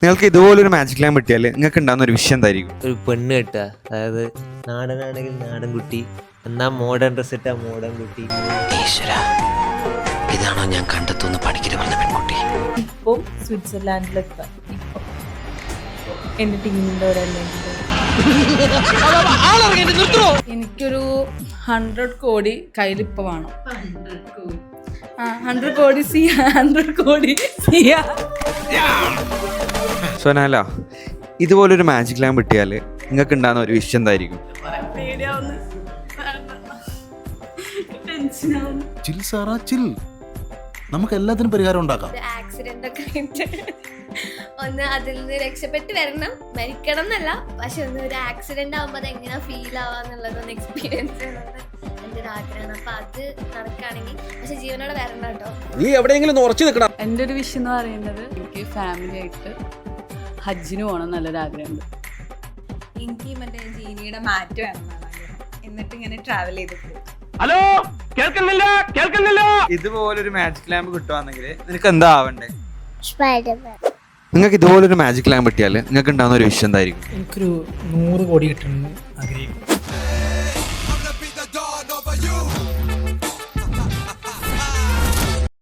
നിങ്ങൾക്ക് ഇതുപോലൊരു magic lamp കിട്ടിയാൽ നിങ്ങൾക്ക് ഉണ്ടാകുന്ന ഒരു വിഷയം എന്തായിരിക്കും? ഒരു പെണ്ണ് കെട്ടുക, അതായത് നാടനാണെങ്കിൽ നാടൻ കുട്ടി, എന്നാ മോഡേൺ ഡ്രസ് ഇട്ടാ മോഡേൺ കുട്ടി. ഈശ്വര, ഇതാണോ ഞാൻ കണ്ടെത്തുന്ന പണിക്കര് പറഞ്ഞ പെൺകുട്ടി? ഇപ്പം സ്വിറ്റ്സർലാൻഡിലെത്താം. ഇപ്പം എൻ്റെ ടീമിൻ്റെ എനിക്കൊരു 100 കോടി കയ്യിലിപ്പോൾ വേണം. 100 കോടി 100 കോടി സോനാല, ഇതുപോലൊരു മാജിക് ലാമ്പ് കിട്ടിയാൽ നിങ്ങൾക്ക് ഉണ്ടാകുന്ന ഒരു വിഷയം എന്തായിരിക്കും? ചിൽ സാറാ ചിൽ, നമുക്ക് എല്ലാത്തിനും പരിഹാരം ഉണ്ടാക്കാം. ആക്സിഡന്റ് ഒക്കെ ആയിട്ട് ഒന്ന് അതിൽ നിന്ന് രക്ഷപ്പെട്ട് വരണം, മരിക്കണം എന്നല്ല, പക്ഷെ ഒന്ന് ഒരു ആക്സിഡന്റ് ആവുമ്പോൾ അത് എങ്ങനെ ഫീൽ ആവാന്നുള്ളതൊന്ന് എക്സ്പീരിയൻസ് ചെയ്യണമെന്ന് എൻ്റെ ഒരു ആഗ്രഹമാണ്. അപ്പൊ അത് നടക്കുകയാണെങ്കിൽ, പക്ഷെ ജീവനോടെ വരണം കേട്ടോ. നീ എവിടെയെങ്കിലും ഉറച്ചു നിൽക്കണം. എൻ്റെ ഒരു വിഷയം എന്ന് പറയുന്നത് എനിക്ക് ഫാമിലി ആയിട്ട് ഹജ്ജിന് പോകണം നല്ലൊരാഗ്രഹമുണ്ട്. എനിക്ക് മറ്റേ ജീനിയുടെ മാറ്റം എന്നാണ് ആഗ്രഹം. എന്നിട്ട് ഇങ്ങനെ ട്രാവൽ ചെയ്ത് പോകും. ഹലോ, കേൾക്കുന്നില്ല കേൾക്കുന്നില്ല. ഇതുപോലൊരു മാജിക് ലാമ്പ് കിട്ടുവാണെങ്കിൽ നിനക്ക് എന്താ ആവണ്ടേ? നിങ്ങൾക്ക് ഇതുപോലൊരു മാജിക് ലാമ്പ് കിട്ടിയാൽ നിങ്ങൾക്ക് ഉണ്ടാകുന്ന ഒരു വിഷയം എന്തായിരിക്കും? എനിക്കൊരു 100 കോടി കിട്ടണമെന്ന് ആഗ്രഹിക്കും.